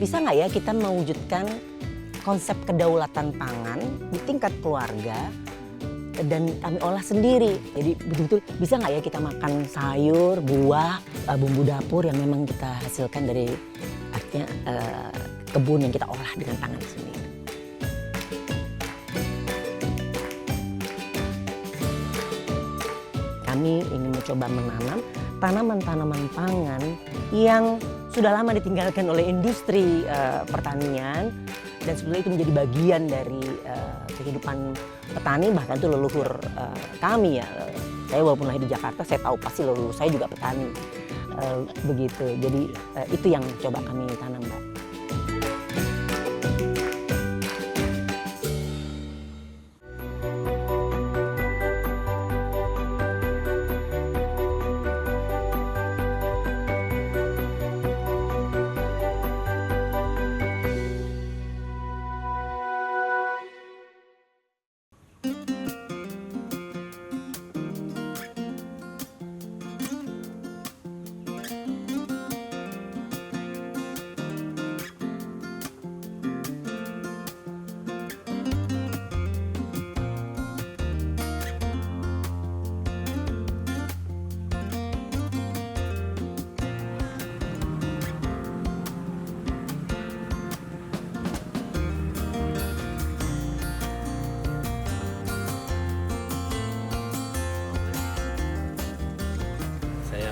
bisa nggak ya kita mewujudkan konsep kedaulatan pangan di tingkat keluarga dan kami olah sendiri. Jadi betul-betul bisa nggak ya kita makan sayur, buah, bumbu dapur yang memang kita hasilkan dari artinya kebun yang kita olah dengan tangan sendiri. Kami ingin mencoba menanam tanaman-tanaman pangan yang sudah lama ditinggalkan oleh industri pertanian dan sebetulnya itu menjadi bagian dari kehidupan petani, bahkan itu leluhur kami ya. Saya walaupun lahir di Jakarta, saya tahu pasti leluhur saya juga petani. Begitu. Jadi itu yang coba kami tanam, Mbak.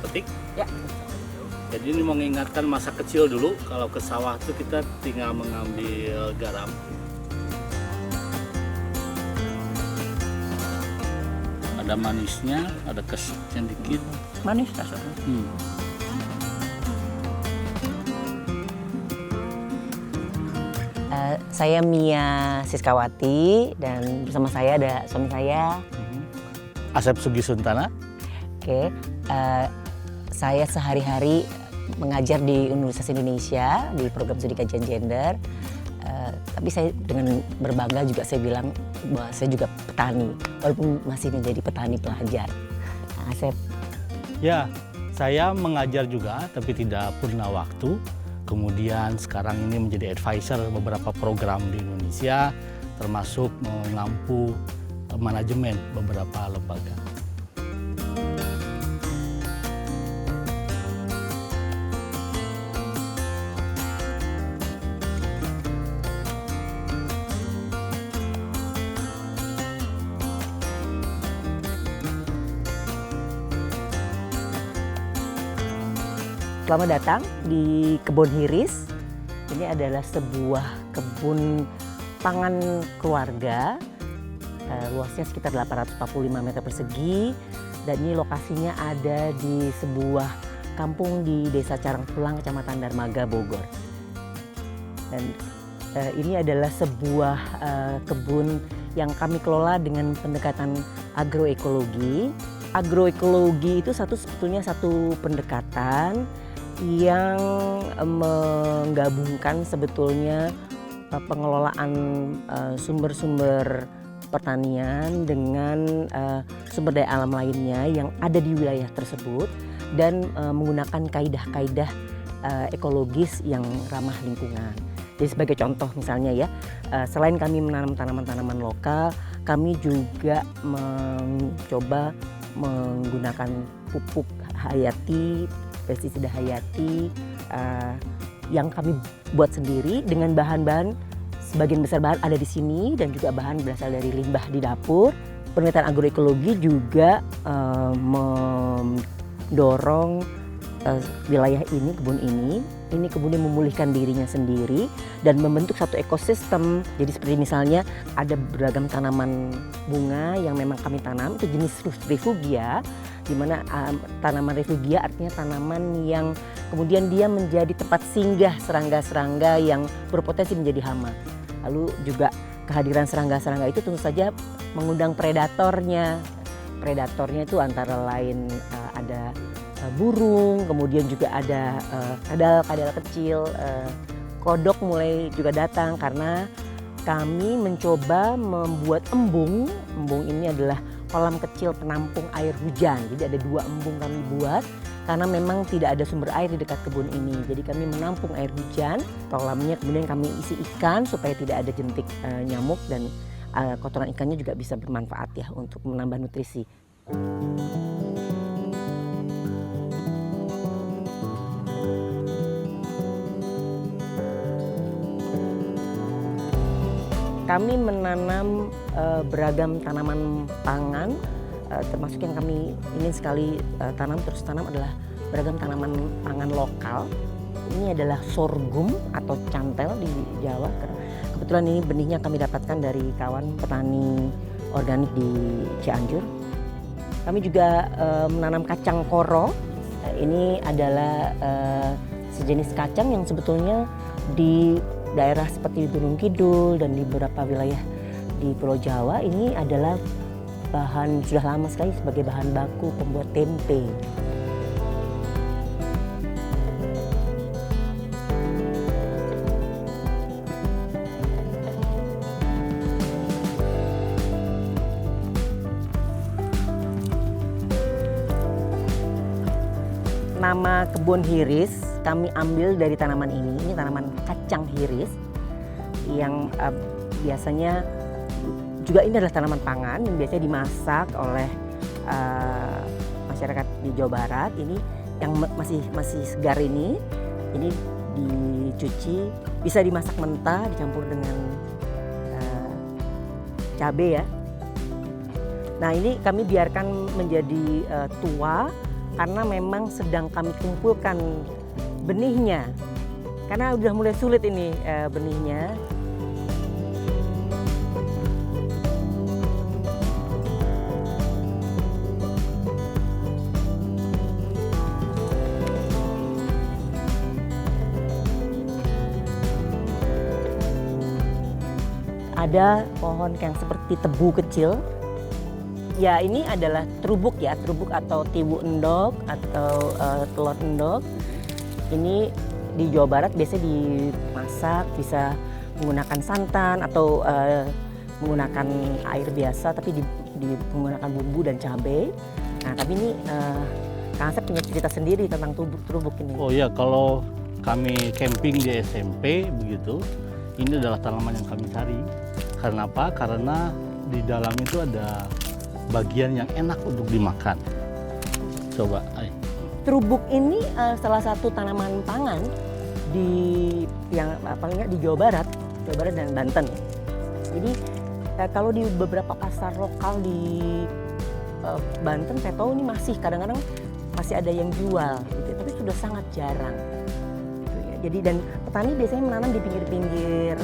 Petik. Ya. Jadi ini mengingatkan masa kecil dulu, kalau ke sawah itu kita tinggal mengambil garam. Ada manisnya, ada kesetnya dikit. Manis rasanya. Saya Mia Siskawati dan bersama saya ada suami saya. Asep Sugi Suntana. Oke. Saya sehari-hari mengajar di Universitas Indonesia di program studi kajian gender. Tapi saya dengan berbangga juga saya bilang bahwa saya juga petani, walaupun masih menjadi petani pelajar. Asep. Ya, saya mengajar juga tapi tidak purna waktu. Kemudian sekarang ini menjadi advisor beberapa program di Indonesia, termasuk mengampu manajemen beberapa lembaga. Selamat datang di Kebun Hiris. Ini adalah sebuah kebun pangan keluarga. Luasnya sekitar 845 meter persegi. Dan ini lokasinya ada di sebuah kampung di Desa Carangpulang, Kecamatan Darmaga, Bogor. Dan ini adalah sebuah kebun yang kami kelola dengan pendekatan agroekologi. Agroekologi itu sebetulnya satu pendekatan yang menggabungkan sebetulnya pengelolaan sumber-sumber pertanian dengan sumber daya alam lainnya yang ada di wilayah tersebut dan menggunakan kaidah-kaidah ekologis yang ramah lingkungan. Jadi sebagai contoh misalnya ya, selain kami menanam tanaman-tanaman lokal, kami juga mencoba menggunakan pupuk hayati, pestisida hayati yang kami buat sendiri dengan bahan-bahan, sebagian besar bahan ada di sini dan juga bahan berasal dari limbah di dapur. Penelitian agroekologi juga mendorong wilayah ini, kebun ini kemudian memulihkan dirinya sendiri dan membentuk satu ekosistem. Jadi seperti misalnya ada beragam tanaman bunga yang memang kami tanam, itu jenis refugia, di mana tanaman refugia artinya tanaman yang kemudian dia menjadi tempat singgah serangga-serangga yang berpotensi menjadi hama. Lalu juga kehadiran serangga-serangga itu tentu saja mengundang predatornya. Predatornya itu antara lain ada burung, kemudian juga ada kadal-kadal kecil, kodok mulai juga datang karena kami mencoba membuat embung. Embung ini adalah kolam kecil penampung air hujan. Jadi ada 2 embung kami buat karena memang tidak ada sumber air di dekat kebun ini. Jadi kami menampung air hujan, kolamnya kemudian kami isi ikan supaya tidak ada jentik nyamuk, dan kotoran ikannya juga bisa bermanfaat ya untuk menambah nutrisi. Kami menanam beragam tanaman pangan, termasuk yang kami ingin sekali terus tanam adalah beragam tanaman pangan lokal. Ini adalah sorghum atau cantel di Jawa. Kebetulan ini benihnya kami dapatkan dari kawan petani organik di Cianjur. Kami juga menanam kacang koro. Ini adalah sejenis kacang yang sebetulnya di daerah seperti Gunung Kidul dan di beberapa wilayah di Pulau Jawa ini adalah bahan sudah lama sekali sebagai bahan baku pembuat tempe. Nama kebun hiris kami ambil dari tanaman ini. Ini tanaman kacang hiris yang biasanya juga ini adalah tanaman pangan yang biasanya dimasak oleh masyarakat di Jawa Barat. Ini yang masih segar ini dicuci, bisa dimasak mentah dicampur dengan cabai ya. Nah ini kami biarkan menjadi tua karena memang sedang kami kumpulkan benihnya, karena udah mulai sulit ini benihnya. Ada pohon yang seperti tebu kecil. Ya ini adalah terubuk ya, terubuk atau tiwu endog atau telur endog. Ini di Jawa Barat biasanya dimasak, bisa menggunakan santan atau menggunakan air biasa, tapi menggunakan bumbu dan cabai. Nah tapi ini Kang Asep punya cerita sendiri tentang terubuk ini. Oh iya, kalau kami camping di SMP begitu, ini adalah tanaman yang kami cari. Karena apa? Karena di dalam itu ada bagian yang enak untuk dimakan. Coba, ayo. Terubuk ini salah satu tanaman pangan paling nggak di Jawa Barat dan Banten. Jadi kalau di beberapa pasar lokal di Banten, saya tahu ini kadang-kadang masih ada yang jual, gitu. Tapi sudah sangat jarang. Jadi dan petani biasanya menanam di pinggir-pinggir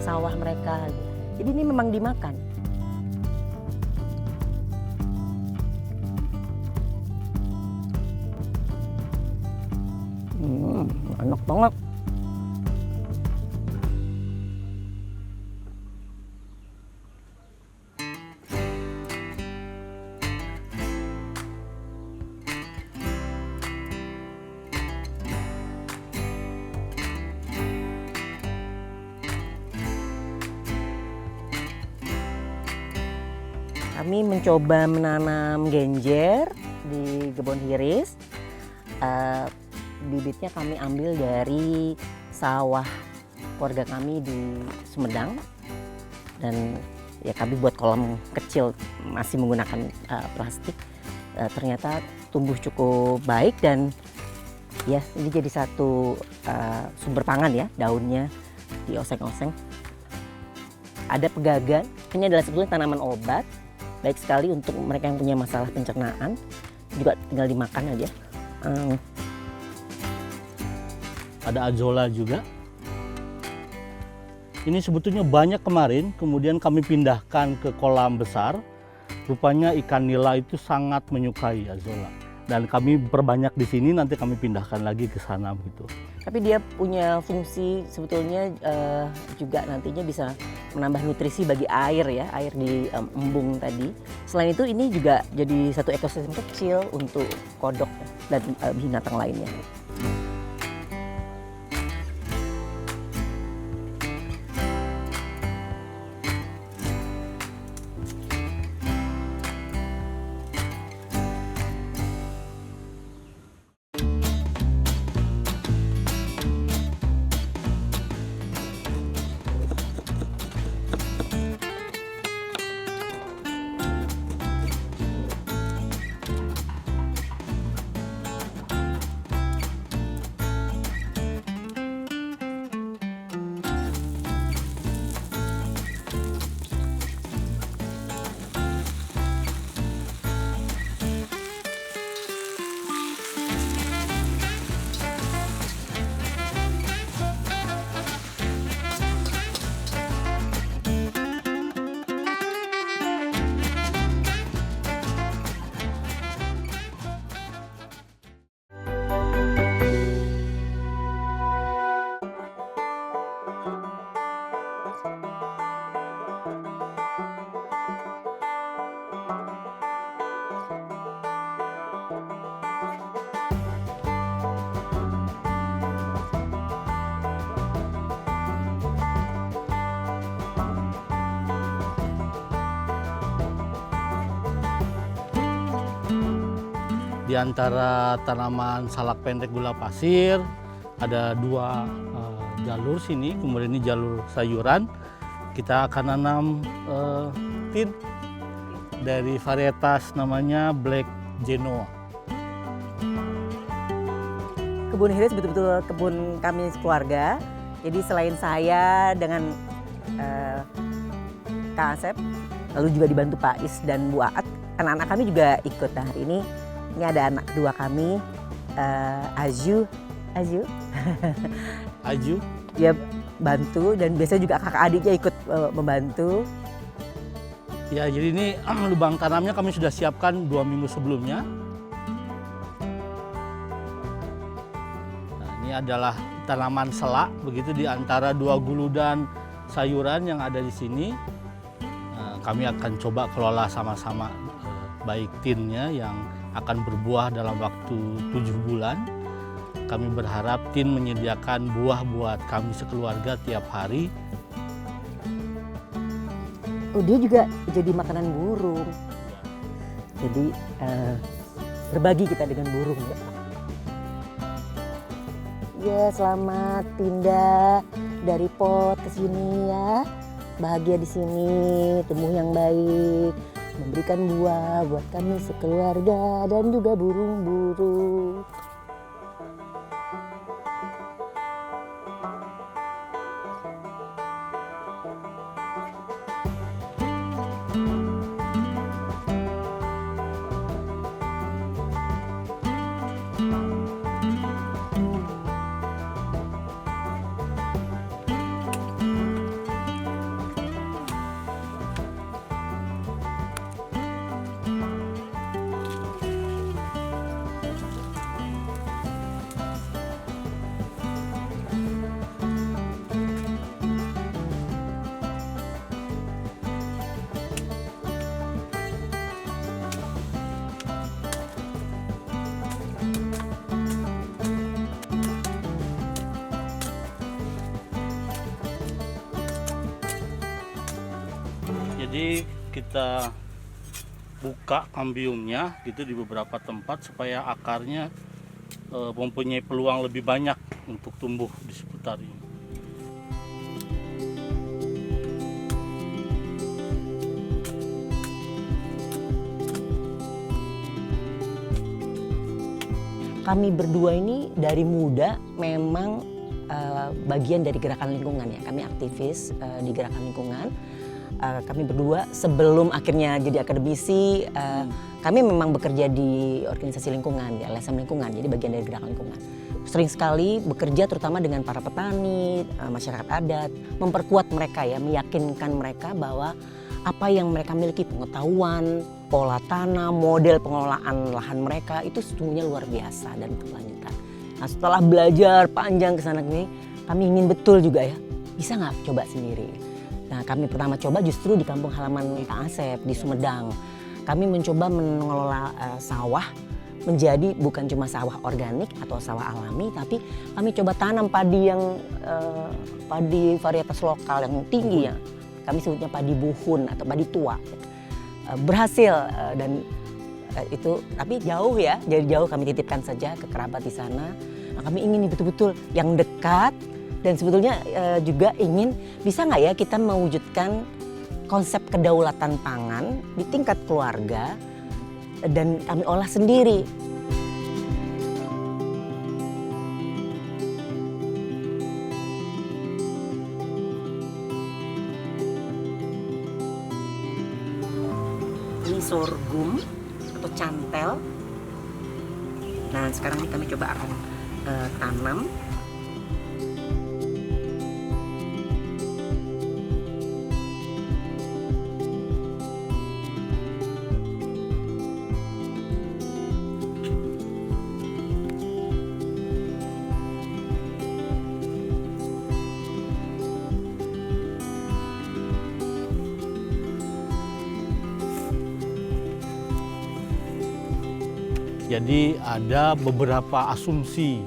sawah mereka. Jadi ini memang dimakan. Enak banget. Kami mencoba menanam genjer di kebun hiris. Bibitnya kami ambil dari sawah keluarga kami di Sumedang, dan ya kami buat kolam kecil masih menggunakan plastik. Ternyata tumbuh cukup baik dan ya ini jadi satu sumber pangan ya, daunnya dioseng-oseng. Ada pegagan, ini adalah sebetulnya tanaman obat, baik sekali untuk mereka yang punya masalah pencernaan, juga tinggal dimakan aja. Ada azolla juga. Ini sebetulnya banyak kemarin, kemudian kami pindahkan ke kolam besar. Rupanya ikan nila itu sangat menyukai azolla. Dan kami perbanyak di sini, nanti kami pindahkan lagi ke sana begitu. Tapi dia punya fungsi sebetulnya juga nantinya bisa menambah nutrisi bagi air ya, air di embung tadi. Selain itu ini juga jadi satu ekosistem kecil untuk kodok dan binatang lainnya. Di antara tanaman salak pendek gula pasir ada 2 jalur sini, kemudian ini jalur sayuran. Kita akan nanam tin dari varietas namanya Black Genoa. Kebun Hiris betul-betul kebun kami keluarga. Jadi selain saya dengan Kak Asep, lalu juga dibantu Pak Is dan Bu Aat, anak-anak kami juga ikut. Nah, hari ini ada anak kedua kami, Aju. Dia bantu dan biasanya juga kakak adiknya ikut membantu. Ya, jadi ini lubang tanamnya kami sudah siapkan 2 minggu sebelumnya. Nah, ini adalah tanaman selak, begitu di antara 2 guludan sayuran yang ada di sini. Kami akan coba kelola sama-sama, baik tinnya yang akan berbuah dalam waktu 7 bulan. Kami berharap tin menyediakan buah buat kami sekeluarga tiap hari. Oh, dia juga jadi makanan burung. Jadi berbagi kita dengan burung ya. Ya, selamat pindah dari pot ke sini ya. Bahagia di sini, tumbuh yang baik, memberikan buah buat kami sekeluarga dan juga burung-burung. Jadi kita buka kambiumnya gitu di beberapa tempat supaya akarnya mempunyai peluang lebih banyak untuk tumbuh di seputar ini. Kami berdua ini dari muda memang bagian dari gerakan lingkungan ya. Kami aktivis di gerakan lingkungan. Kami berdua sebelum akhirnya jadi akademisi, kami memang bekerja di organisasi lingkungan, di LSM lingkungan, jadi bagian dari gerakan lingkungan. Sering sekali bekerja terutama dengan para petani, masyarakat adat, memperkuat mereka ya, meyakinkan mereka bahwa apa yang mereka miliki, pengetahuan, pola tanam, model pengelolaan lahan mereka itu sesungguhnya luar biasa dan berkelanjutan. Nah, setelah belajar panjang ke sana kami ingin betul juga ya, bisa nggak coba sendiri. Nah, kami pertama coba justru di kampung halaman Kak Asep di Sumedang. Kami mencoba mengelola sawah menjadi bukan cuma sawah organik atau sawah alami, tapi kami coba tanam padi yang padi varietas lokal yang tinggi ya. Kami sebutnya padi buhun atau padi tua. Berhasil dan itu tapi jauh ya, jadi jauh kami titipkan saja ke kerabat di sana. Nah, kami ingin betul-betul yang dekat. Dan sebetulnya juga ingin bisa nggak ya kita mewujudkan konsep kedaulatan pangan di tingkat keluarga dan kami olah sendiri. Ini sorghum atau cantel. Nah, sekarang kami coba akan tanam. Jadi ada beberapa asumsi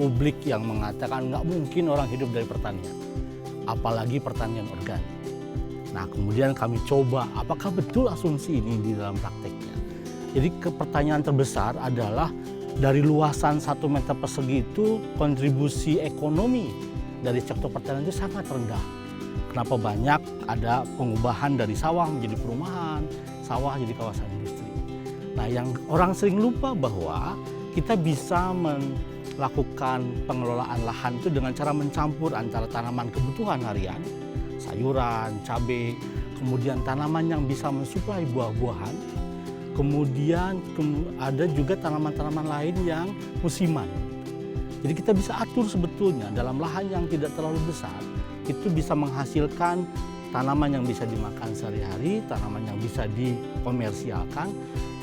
publik yang mengatakan nggak mungkin orang hidup dari pertanian, apalagi pertanian organik. Nah, kemudian kami coba apakah betul asumsi ini di dalam prakteknya. Jadi pertanyaan terbesar adalah dari luasan 1 meter persegi itu kontribusi ekonomi dari sektor pertanian itu sangat rendah. Kenapa banyak ada pengubahan dari sawah menjadi perumahan, sawah jadi kawasan industri. Nah, yang orang sering lupa bahwa kita bisa melakukan pengelolaan lahan itu dengan cara mencampur antara tanaman kebutuhan harian, sayuran, cabai, kemudian tanaman yang bisa mensuplai buah-buahan, kemudian ada juga tanaman-tanaman lain yang musiman. Jadi kita bisa atur sebetulnya dalam lahan yang tidak terlalu besar, itu bisa menghasilkan tanaman yang bisa dimakan sehari-hari, tanaman yang bisa dikomersialkan,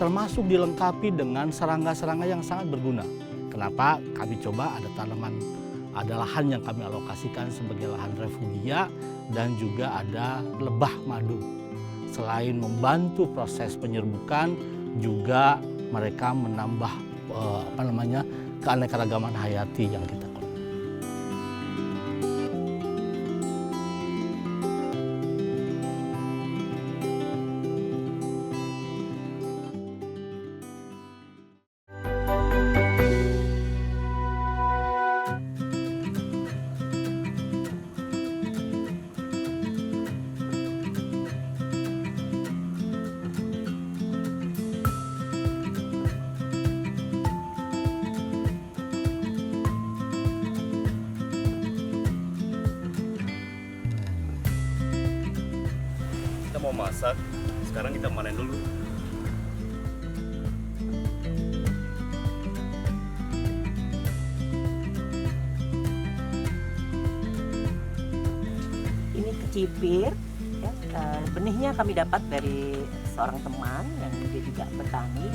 termasuk dilengkapi dengan serangga-serangga yang sangat berguna. Kenapa kami coba ada lahan yang kami alokasikan sebagai lahan refugia dan juga ada lebah madu. Selain membantu proses penyerbukan, juga mereka menambah keanekaragaman hayati yang kita kelola. Kita mau masak, sekarang kita panen dulu. Ini kecipir, ya, benihnya kami dapat dari seorang teman yang dia juga petani.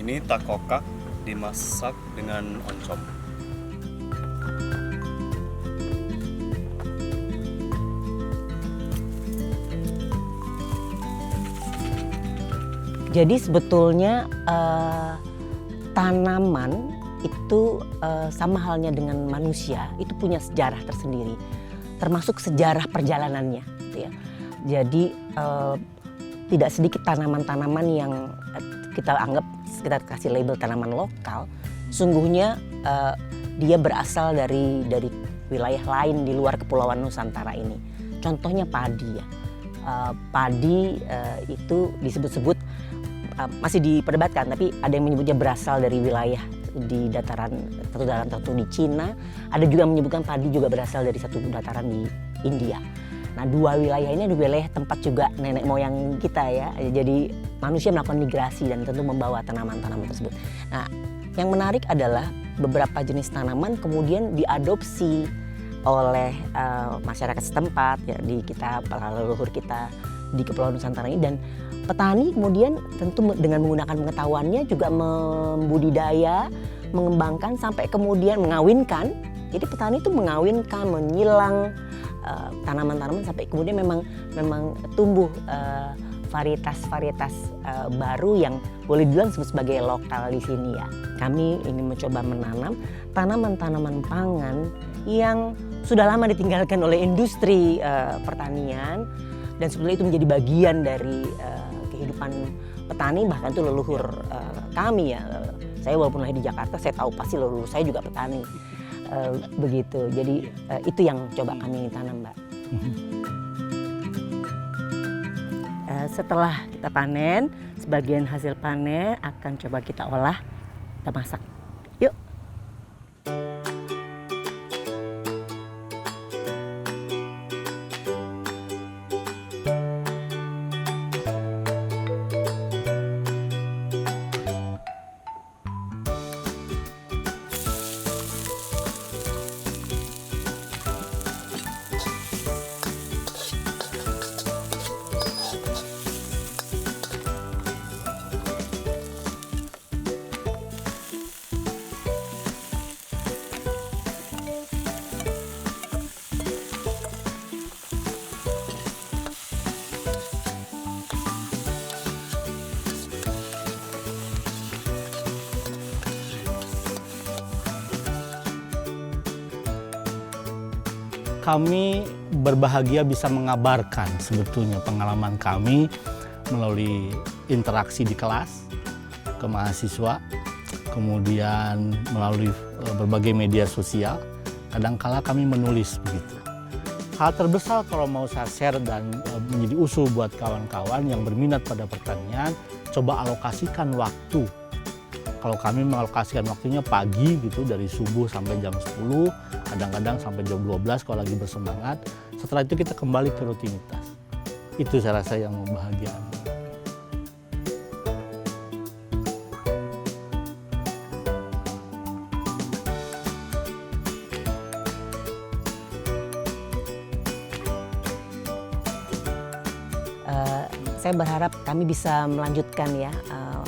Ini takokak dimasak dengan oncom. Jadi sebetulnya tanaman itu sama halnya dengan manusia, itu punya sejarah tersendiri, termasuk sejarah perjalanannya. Gitu ya. Jadi tidak sedikit tanaman-tanaman yang kita anggap, kita kasih label tanaman lokal, sungguhnya dia berasal dari wilayah lain di luar Kepulauan Nusantara ini. Contohnya padi ya. Padi itu disebut-sebut masih diperdebatkan, tapi ada yang menyebutnya berasal dari wilayah di dataran tertentu di Cina, ada juga yang menyebutkan padi juga berasal dari satu dataran di India. Nah, dua wilayah ini adalah wilayah tempat juga nenek moyang kita ya. Jadi manusia melakukan migrasi dan tentu membawa tanaman-tanaman tersebut. Nah, yang menarik adalah beberapa jenis tanaman kemudian diadopsi oleh masyarakat setempat ya, di kita, para leluhur kita di Kepulauan Nusantara ini, dan petani kemudian tentu dengan menggunakan pengetahuannya juga membudidaya, mengembangkan sampai kemudian mengawinkan. Jadi petani itu mengawinkan, menyilang tanaman-tanaman sampai kemudian memang tumbuh varietas baru yang boleh dibilang disebut sebagai lokal di sini ya. Kami ingin mencoba menanam tanaman-tanaman pangan yang sudah lama ditinggalkan oleh industri pertanian, dan sebetulnya itu menjadi bagian dari kehidupan petani, bahkan itu leluhur kami ya. Saya walaupun lahir di Jakarta, saya tahu pasti leluhur saya juga petani. Begitu, jadi itu yang coba kami tanam, Mbak. Setelah kita panen, sebagian hasil panen akan coba kita olah, kita masak. Yuk. kami berbahagia bisa mengabarkan sebetulnya pengalaman kami melalui interaksi di kelas ke mahasiswa, kemudian melalui berbagai media sosial. Kadangkala kami menulis begitu. Hal terbesar kalau mau saya share dan menjadi usul buat kawan-kawan yang berminat pada pertanian, coba alokasikan waktu. Kalau kami mengalokasikan waktunya pagi gitu dari subuh sampai jam 10, kadang-kadang sampai jam 12 kalau lagi bersemangat. Setelah itu kita kembali ke rutinitas. Itu saya rasa yang membahagiakan. Saya berharap kami bisa melanjutkan ya,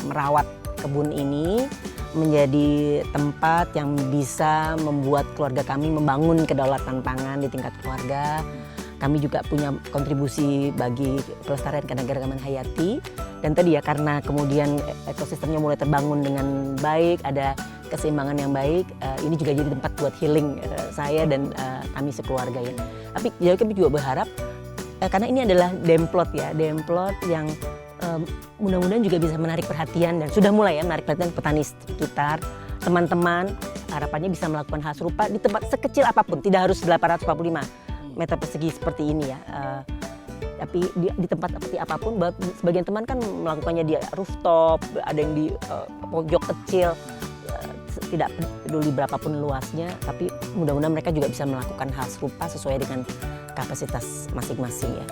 merawat kebun ini menjadi tempat yang bisa membuat keluarga kami membangun kedaulatan pangan di tingkat keluarga. Kami juga punya kontribusi bagi pelestarian keanekaragaman hayati. Dan tadi ya karena kemudian ekosistemnya mulai terbangun dengan baik, ada keseimbangan yang baik, ini juga jadi tempat buat healing saya dan kami sekeluarga ya. Tapi jadi kami juga berharap karena ini adalah demplot ya, demplot yang mudah-mudahan juga bisa menarik perhatian dan sudah mulai ya menarik perhatian petani sekitar, teman-teman. Harapannya bisa melakukan hal serupa di tempat sekecil apapun, tidak harus 845 meter persegi seperti ini ya. Tapi di tempat seperti apapun, sebagian teman kan melakukannya di rooftop, ada yang di pojok kecil, tidak peduli berapapun luasnya, tapi mudah-mudahan mereka juga bisa melakukan hal serupa sesuai dengan kapasitas masing-masing ya.